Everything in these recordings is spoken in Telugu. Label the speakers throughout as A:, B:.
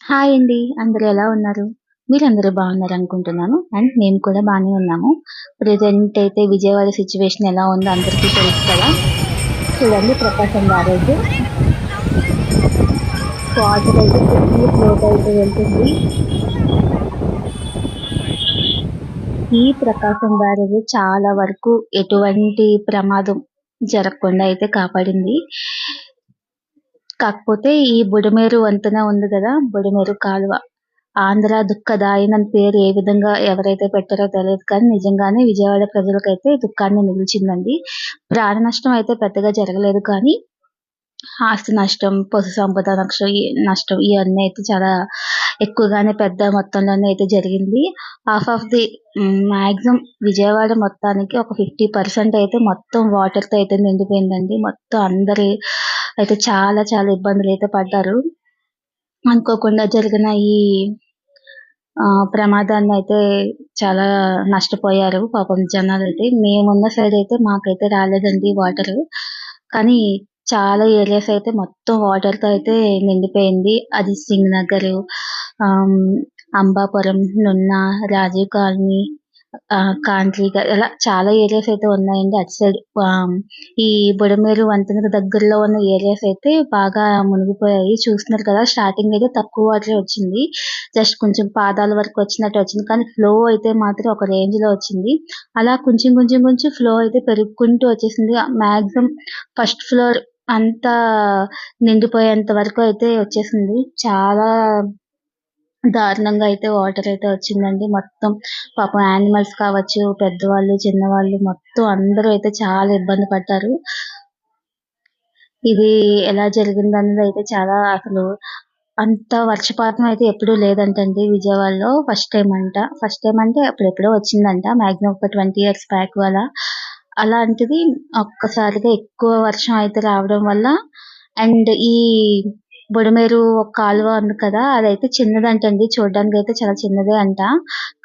A: హాయ్ అండి. అందరూ ఎలా ఉన్నారు? మీరందరూ బాగున్నారనుకుంటున్నాను. అండ్ మేము కూడా బానే ఉన్నాము. ప్రెజెంట్ అయితే విజయవాడ సిట్యుయేషన్ ఎలా ఉందో అందరికీ తెలుసు కదా! చూడండి ప్రకాశం బ్యారేజ్ వాటర్ అయితే ఫుల్ ఫ్లోతో అయితే వెళ్తుంది. ఈ ప్రకాశం బ్యారేజ్ చాలా వరకు ఎటువంటి ప్రమాదం జరగకుండా అయితే కాపాడింది. కాకపోతే ఈ బుడమేరు వంతెన ఉంది గదా! బుడమేరు కాలువ. ఆంధ్ర దుఃఖదాయని అని పేరు ఏ విధంగా ఎవరైతే పెట్టారో తెలీదు కానీ నిజంగానే విజయవాడ ప్రజలకైతే దుఃఖాన్ని మిగిల్చిందండి. ప్రాణ నష్టం అయితే పెద్దగా జరగలేదు కానీ ఆస్తి నష్టం, పశు సంపద నష్టం ఇయన్నీ అయితే చాలా ఎక్కువగానే పెద్ద మొత్తంలోనే అయితే జరిగింది. Half of the maximum Vijayawada మొత్తానికి ఒక 50% అయితే మొత్తం వాటర్‌తో అయితే నిండిపోయిందండి. మొత్తం అందరూ అయితే చాలా చాలా ఇబ్బందులైతే పడ్డారు. అనుకోకుండా జరిగిన ఈ ప్రమాదాన్నయితే చాలా నష్టపోయారు పాపం జనాలైతే. మేమున్న సైడయితే మాకైతే రాలేదండి వాటరు. కానీ చాలా ఏరియాస్ అయితే మొత్తం వాటర్‌తో అయితే నిండిపోయింది. అది సింగనగరు, ఆహ్, అంబాపురం, నున్న, రాజీవ్ కాలనీ, కాంట్రీగ ఇలా చాలా ఏరియాస్ అయితే ఉన్నాయండి అటు సైడ్. ఈ బుడమేరు వంతెనకు దగ్గరలో ఉన్న ఏరియాస్ అయితే బాగా మునిగిపోయాయి. చూస్తున్నారు కదా! స్టార్టింగ్ అయితే తక్కువ వాటరే వచ్చింది. జస్ట్ కొంచెం పాదాల వరకు వచ్చినట్టు వచ్చింది. కానీ ఫ్లో అయితే మాత్రం ఒక రేంజ్‌లో వచ్చింది. అలా కొంచెం కొంచెం కొంచెం ఫ్లో అయితే పెరుగుకుంటూ వచ్చేసింది. మాక్సిమం ఫస్ట్ ఫ్లోర్ అంతా నిండిపోయేంత వరకు అయితే వచ్చేసింది. చాలా దారుణంగా అయితే వాటర్ అయితే వచ్చిందండి. మొత్తం పాపం యానిమల్స్ కావచ్చు, పెద్దవాళ్ళు, చిన్నవాళ్ళు మొత్తం అందరూ అయితే చాలా ఇబ్బంది పడ్డారు. ఇది ఎలా జరిగిందన్నదైతే చాలా అసలు అంత వర్షపాతం అయితే ఎప్పుడూ లేదంటండి విజయవాడలో. ఫస్ట్ టైమ్ అంట. ఫస్ట్ టైమ్ అంటే అప్పుడెప్పుడో వచ్చిందంట. మాక్సిమం ఒక 20 ఇయర్స్ బ్యాక్ అలా. అలాంటిది ఒక్కసారిగా ఎక్కువ వర్షం అయితే రావడం వల్ల అండ్ ఈ బుడమేరు కాలువ ఉంది కదా! అదైతే చిన్నదంటండి. చూడ్డానికైతే చాలా చిన్నదే అంట.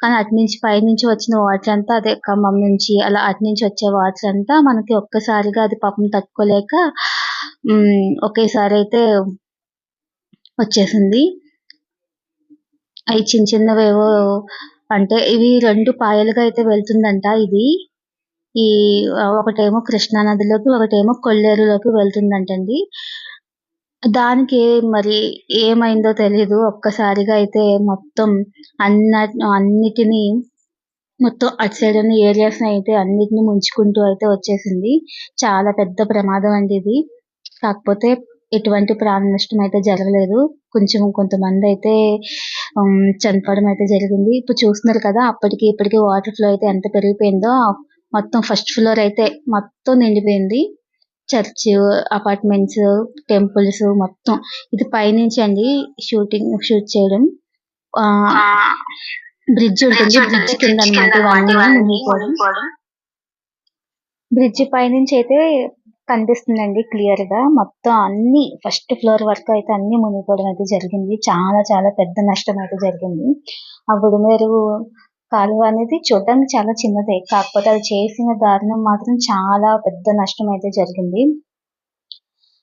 A: కానీ అటునుంచి పైనుంచి వచ్చిన వాటర్ అంతా అదే ఖమ్మం నుంచి అలా అటునుంచి వచ్చే వాటర్ అంతా మనకి ఒక్కసారిగా అది పాపం తట్టుకోలేక ఒకేసారయితే వచ్చేసింది. అయి చిన్న చిన్నవేవో అంటే ఇవి 2 పాయలుగా అయితే వెళ్తుందంట ఇది. ఈ ఒకటేమో కృష్ణా నదిలోకి, ఒకటేమో కొల్లేరులోకి వెళ్తుందంటండి. దానికి మరి ఏమైందో తెలీదు. ఒక్కసారిగా అయితే మొత్తం అన్నిటిని మొత్తం అటు సైడ్ ఉన్న ఏరియాస్‌ని అయితే అన్నిటిని ముంచుకుంటూ అయితే వచ్చేసింది. చాలా పెద్ద ప్రమాదం అండి ఇది. కాకపోతే ఎటువంటి ప్రాణ నష్టం అయితే జరగలేదు. కొంచెం కొంతమందయితే చనిపోవడం అయితే జరిగింది. ఇప్పుడు చూస్తున్నారు కదా! అప్పటికి ఇప్పటికి వాటర్ ఫ్లో అయితే ఎంత పెరిగిపోయిందో మొత్తం ఫస్ట్ ఫ్లోర్ అయితే మొత్తం నిండిపోయింది. చర్చు, అపార్ట్‌మెంట్స్, టెంపుల్స్ మొత్తం. ఇది పైనుంచండి షూట్ చేయడం. ఆహ్, బ్రిడ్జ్ ఉంటుంది. బ్రిడ్జ్ కిందనమాట ఇవన్నీ మునిగిపోవడం. బ్రిడ్జ్ పైనుంచయితే కనిపిస్తుందండి క్లియర్‌గా. మొత్తం అన్నీ ఫస్ట్ ఫ్లోర్ వరకు అయితే అన్నీ మునిగిపోవడం అయితే జరిగింది. చాలా చాలా పెద్ద నష్టం అయితే జరిగింది. ఆ బుడమేరు కాలువ అనేది చూడ్డానికి చాలా చిన్నదే. కాకపోతే అది చేసిన దారుణం మాత్రం చాలా పెద్ద నష్టం అయితే జరిగింది.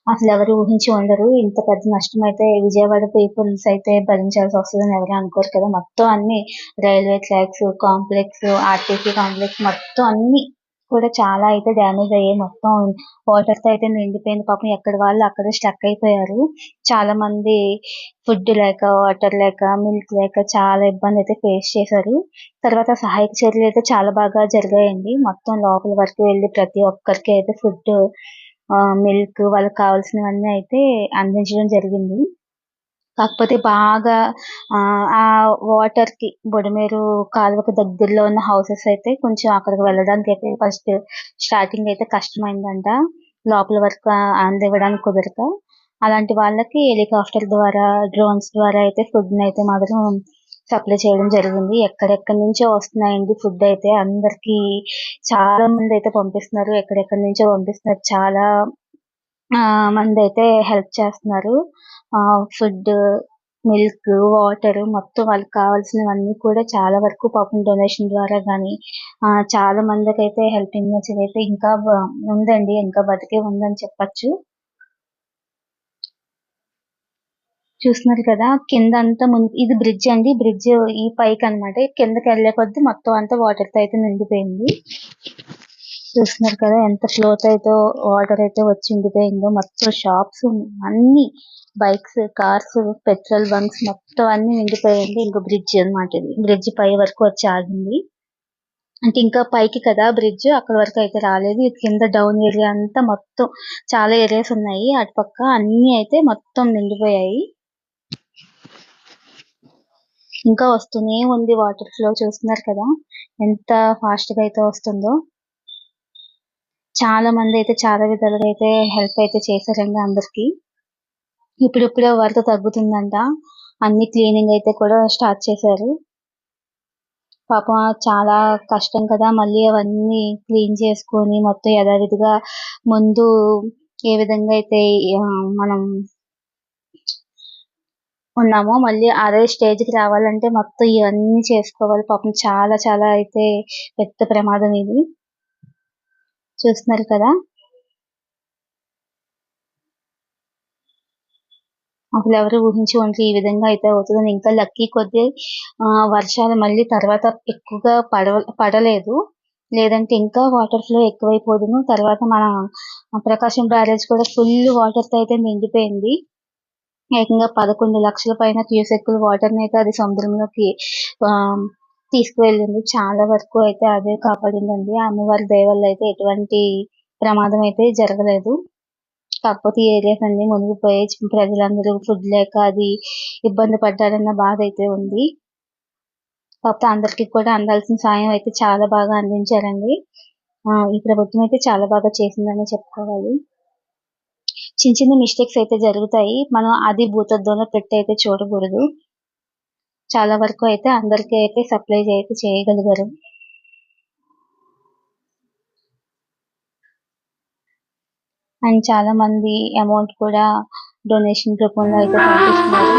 A: అసలెవరు ఊహించి ఉండరు. ఇంత పెద్ద నష్టమైతే విజయవాడ పీపుల్స్ అయితే భరించాల్సొస్తదని ఎవరు అనుకోరు కదా! మొత్తం అన్నీ railway tracks, complex, RTC complex మొత్తం అన్నీ కూడా చాలా అయితే డ్యామేజ్ అయ్యాయి. మొత్తం వాటర్‌తో అయితే నిండిపోయింది. పాపం ఎక్కడి వాళ్ళు అక్కడే స్టక్ అయిపోయారు. చాలా మంది ఫుడ్ లేక, వాటర్ లేక, మిల్క్ లేక చాలా ఇబ్బందయితే ఫేస్ చేశారు. తర్వాత సహాయక చర్యలయితే చాలా బాగా జరిగాయండి. మొత్తం లోపల వరకు వెళ్లి ప్రతి ఒక్కరికి అయితే ఫుడ్, మిల్క్ వాళ్ళకి కావాల్సినవన్నీ అయితే అందించడం జరిగింది. కాకపోతే బాగా ఆ వాటర్‌కి బుడమేరు కాలువకి దగ్గరలో ఉన్న హౌసెస్ అయితే కొంచెం అక్కడికి వెళ్ళడానికైతే ఫస్ట్ స్టార్టింగ్ అయితే కష్టమైందంట. లోపల వరకు అందివ్వడానికి కుదరక. అలాంటి వాళ్ళకి హెలికాప్టర్ ద్వారా, డ్రోన్స్ ద్వారా అయితే ఫుడ్‌నయితే మాత్రం సప్లై చేయడం జరిగింది. ఎక్కడెక్కడి నుంచో వస్తున్నాయండి ఫుడ్డయితే. అందరికీ చాలా మందయితే పంపిస్తున్నారు. ఎక్కడెక్కడి నుంచో పంపిస్తున్నారు. చాలా మందయితే హెల్ప్ చేస్తున్నారు. ఫుడ్, మిల్క్, వాటర్ మొత్తం వాళ్ళకి కావాల్సినవన్నీ కూడా చాలా వరకు పాపం డొనేషన్ ద్వారా గానీ, చాలా మందికైతే హెల్పింగ్ నేచర్ అయితే ఇంకా ఉందండి. ఇంకా బతికే ఉందని చెప్పచ్చు. చూస్తున్నారు కదా కింద అంతా ఇది బ్రిడ్జ్ అండి. బ్రిడ్జ్ ఈ పైకి అన్నమాట. కిందకి వెళ్ళే కొద్దీ మొత్తం అంతా వాటర్ తో అయితే నిండిపోయింది. చూస్తున్నారు కదా ఎంత ఫ్లో అయితే వాటర్ అయితే వచ్చి ఉండిపోయిందో. మొత్తం షాప్స్ అన్ని బైక్స్, కార్స్, పెట్రోల్ బంక్స్ మొత్తం అన్ని నిండిపోయింది. ఇంకో బ్రిడ్జ్ అన్నమాట ఇది. బ్రిడ్జ్ పై వరకు వచ్చి ఆగింది. అంటే ఇంకా పైకి కదా బ్రిడ్జ్, అక్కడ వరకు అయితే రాలేదు. ఇది కింద డౌన్ ఏరియా అంతా మొత్తం చాలా ఏరియాస్ ఉన్నాయి. అటుపక్క అన్ని అయితే మొత్తం నిండిపోయాయి. ఇంకా వస్తూనే ఉంది వాటర్ ఫ్లో. చూస్తున్నారు కదా ఎంత ఫాస్ట్ గా అయితే వస్తుందో. చాలా మంది అయితే చాలా విధాలుగా అయితే హెల్ప్ అయితే చేశారండి అందరికి. ఇప్పుడిప్పుడే వరద తగ్గుతుందంట. అన్ని క్లీనింగ్ అయితే కూడా స్టార్ట్ చేశారు. పాపం చాలా కష్టం కదా మళ్ళీ అవన్నీ క్లీన్ చేసుకొని మొత్తం యథావిధిగా ముందు ఏ విధంగా అయితే మనం ఉన్నామో మళ్ళీ అదే స్టేజ్ కి రావాలంటే మొత్తం ఇవన్నీ చేసుకోవాలి. పాపం చాలా చాలా అయితే పెద్ద ప్రమాదం ఇది. చూస్తున్నారు కదా అసలు ఎవరు ఊహించి ఉంటే ఈ విధంగా అయితే అవుతుందని. ఇంకా లక్కీ కొద్దీ వర్షాలు మళ్ళీ తర్వాత ఎక్కువగా పడలేదు. లేదంటే ఇంకా వాటర్ ఫ్లో ఎక్కువైపోదును. తర్వాత మన ప్రకాశం బ్యారేజ్ కూడా ఫుల్ వాటర్ తో అయితే నిండిపోయింది. ఏకంగా 11 లక్షల పైన క్యూసెక్కుల వాటర్ ని అయితే అది సముద్రంలోకి ఆ తీసుకువెళ్ళింది. చాలా వరకు అయితే అదే కాపాడిందండి. అమ్మవారి దయ వల్ల అయితే ఎటువంటి ప్రమాదం అయితే జరగలేదు. కాకపోతే ఈ ఏరియాస్ అన్ని మునిగిపోయి ప్రజలందరూ ఫుడ్ లేక అది ఇబ్బంది పడ్డారన్న బాధ అయితే ఉంది. కాకపోతే అందరికీ కూడా అందాల్సిన సాయం అయితే చాలా బాగా అందించారండి. ఈ ప్రభుత్వం అయితే చాలా బాగా చేసిందని చెప్పుకోవాలి. చిన్న చిన్న మిస్టేక్స్ అయితే జరుగుతాయి. మనం అది భూతద్దంలో పెట్టి అయితే చూడకూడదు. చాలా వరకు అయితే అందరికీ అయితే సప్లై అయితే చేయగలిగారు. అండ్ చాలా మంది అమౌంట్ కూడా డొనేషన్ రూపంలో అయితే పంపిస్తున్నారు.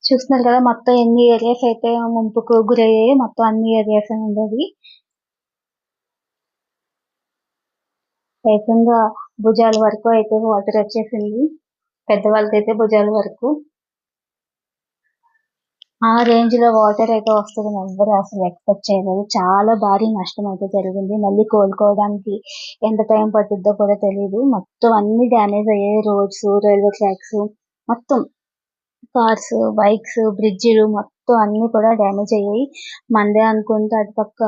A: చూస్తున్నారు కదా మొత్తం ఎన్ని ఏరియాస్ అయితే ముంపుకు గురయ్యాయి. మొత్తం అన్ని ఏరియాస్ ఉండేవి. ఏకంగా భుజాల వరకు అయితే వాటర్ వచ్చేసింది. పెద్దవాళ్ళకైతే భుజాల వరకు. ఆ రేంజ్ లో వాటర్ అయితే వస్తుందని ఎవ్వరు అసలు ఎక్స్పెక్ట్ చేయలేదు. చాలా భారీ నష్టం అయితే జరిగింది. మళ్ళీ కోలుకోవడానికి ఎంత టైం పట్టుద్దో కూడా తెలియదు. మొత్తం అన్ని డ్యామేజ్ అయ్యాయి. రోడ్స్, రైల్వే ట్రాక్స్, మొత్తం కార్స్, బైక్స్, బ్రిడ్జిలు మొత్తం అన్ని కూడా డ్యామేజ్ అయ్యాయి. మందే అనుకుంటే అటుపక్క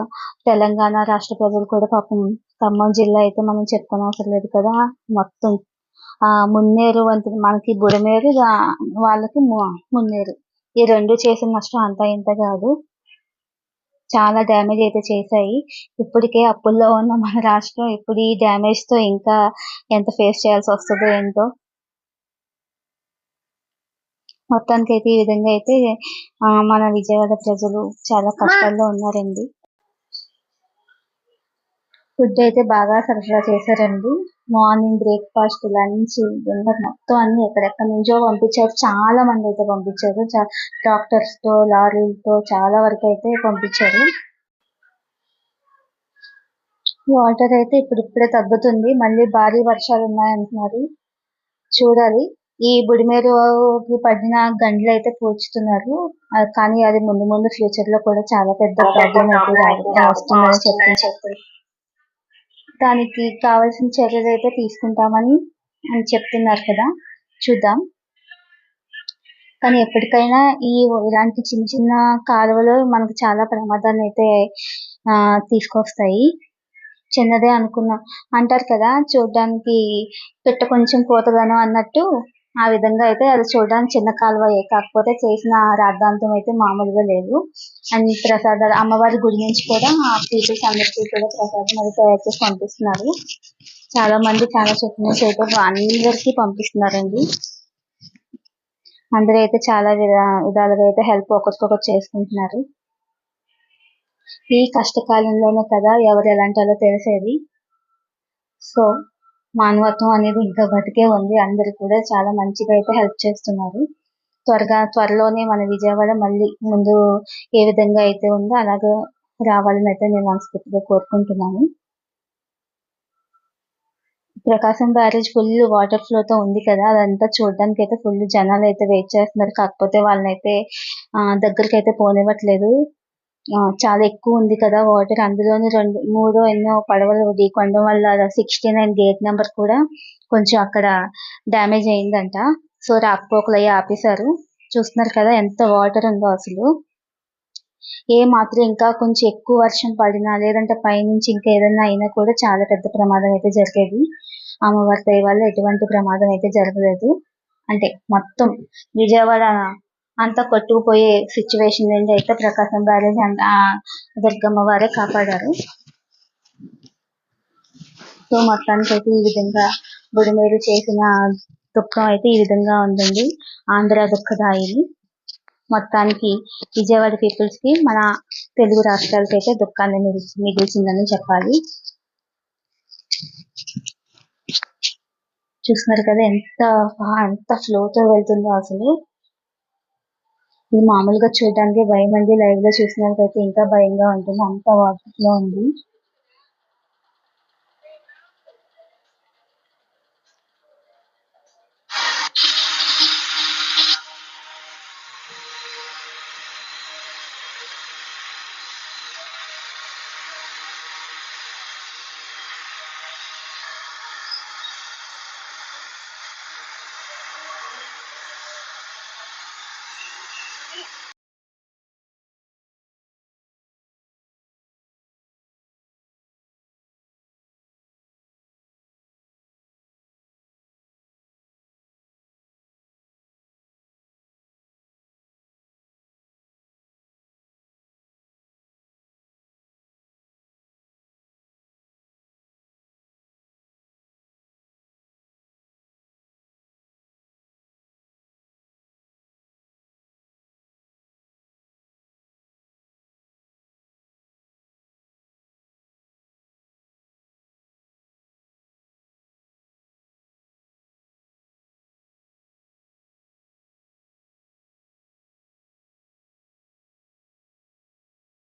A: తెలంగాణ రాష్ట్ర ప్రజలు కూడా పాపం ఖమ్మం జిల్లా అయితే మనం చెప్పుకోనవసరం లేదు కదా. మొత్తం మున్నేరు వంతెన మనకి బుడమేరు, వాళ్ళకి మున్నేరు, ఈ రెండు చేసిన నష్టం అంతా ఇంత కాదు. చాలా డ్యామేజ్ అయితే చేశాయి. ఇప్పటికే అప్పుల్లో ఉన్న మన రాష్ట్రం ఇప్పుడు ఈ డ్యామేజ్ తో ఇంకా ఎంత ఫేస్ చేయాల్సి వస్తుందో ఏంటో. మొత్తానికైతే ఈ విధంగా అయితే మన విజయవాడ ప్రజలు చాలా కష్టాల్లో ఉన్నారండి. ఫుడ్ అయితే బాగా సరఫరా చేశారండి. మార్నింగ్ బ్రేక్ఫాస్ట్, లంచ్, డిన్నర్ మొత్తం అన్ని ఎక్కడెక్కడి నుంచో పంపించారు. చాలా మంది అయితే పంపించారు. ట్రాక్టర్స్ తో, లారీలతో చాలా వరకు అయితే పంపించారు. వాటర్ అయితే ఇప్పుడిప్పుడే తగ్గుతుంది. మళ్ళీ భారీ వర్షాలు ఉన్నాయంటున్నారు. చూడాలి. ఈ బుడిమేరుకి పడిన గండ్లు అయితే పూడ్చుతున్నారు. కానీ అది ముందు ముందు ఫ్యూచర్ లో కూడా చాలా పెద్ద ప్రాబ్లం అయితే వస్తుందని చెప్తారు. దానికి కావాల్సిన చర్యలు అయితే తీసుకుంటామని చెప్తున్నారు కదా. చూద్దాం. కానీ ఎప్పటికైనా ఇలాంటి చిన్న చిన్న కాలువలు మనకు చాలా ప్రమాదాన్ని అయితే తీసుకొస్తాయి. చిన్నదే అనుకున్నా అంటారు కదా, చూడ్డానికి పిట్ట కొంచెం పూతగాను అన్నట్టు ఆ విధంగా అయితే అది చూడడానికి చిన్న కాలువయే. కాకపోతే చేసిన రాద్ధాంతం అయితే మామూలుగా లేదు. అండ్ ప్రసాదాలు అమ్మవారి గుడి నుంచి కూడా పీపుల్స్ అందరికీ కూడా ప్రసాదం అది తయారు చేసి పంపిస్తున్నారు. చాలా మంది చాలా చోట్ల నుంచి అయితే అందరికీ పంపిస్తున్నారండి. అందరూ అయితే చాలా విధాలుగా అయితే హెల్ప్ ఒకరికొకరు చేసుకుంటున్నారు. ఈ కష్టకాలంలోనే కదా ఎవరు ఎలాంటోలో తెలిసేది. సో మానవత్వం అనేది ఇంకా బతికే ఉంది. అందరూ కూడా చాలా మంచిగా అయితే హెల్ప్ చేస్తున్నారు. త్వరలోనే మన విజయవాడ మళ్ళీ ముందు ఏ విధంగా అయితే ఉందో అలాగే రావాలని అయితే నేను మనస్ఫూర్తిగా కోరుకుంటున్నాను. ప్రకాశం బ్యారేజ్ ఫుల్ వాటర్ ఫ్లోతో ఉంది కదా! అదంతా చూడడానికి అయితే ఫుల్ జనాలు అయితే వెయిట్ చేస్తున్నారు. కాకపోతే వాళ్ళనైతే దగ్గరికైతే పోనివ్వట్లేదు. చాలా ఎక్కువ ఉంది కదా వాటర్. అందులోను 3 ఎన్నో పడవలు ఢీకొనడం వల్ల 69 గేట్ నెంబర్ కూడా కొంచెం అక్కడ డ్యామేజ్ అయిందంట. సో రాకపోకలు అయ్యి ఆపేశారు. చూస్తున్నారు కదా ఎంత వాటర్ ఉందో అసలు. ఏ మాత్రం ఇంకా కొంచెం ఎక్కువ వర్షం పడినా లేదంటే పైనుంచి ఇంకా ఏదన్నా అయినా కూడా చాలా పెద్ద ప్రమాదం అయితే జరిగేది. అమ్మవారి దయ వల్ల ఎటువంటి ప్రమాదం అయితే జరగలేదు. అంటే మొత్తం విజయవాడ అంతా కొట్టుకుపోయే సిచ్యువేషన్ నుండి అయితే ప్రకాశం బ్యారేజ్ దుర్గమ్మ వారే కాపాడారు. సో మొత్తానికైతే ఈ విధంగా బుడమేరు చేసిన దుఃఖం అయితే ఈ విధంగా ఉందండి. ఆంధ్ర దుఃఖదాయిని. మొత్తానికి విజయవాడ పీపుల్స్ కి మన తెలుగు రాష్ట్రాలకి అయితే దుఃఖాన్ని మిగిల్చిందని చెప్పాలి. చూస్తున్నారు కదా ఎంత ఫ్లోతో వెళ్తుందో అసలు. ఇది మామూలుగా చూడడానికి భయం అండి. లైవ్ లో చూసినకైతే ఇంకా భయంగా ఉంటుంది. అంత వాటర్ లో ఉంది.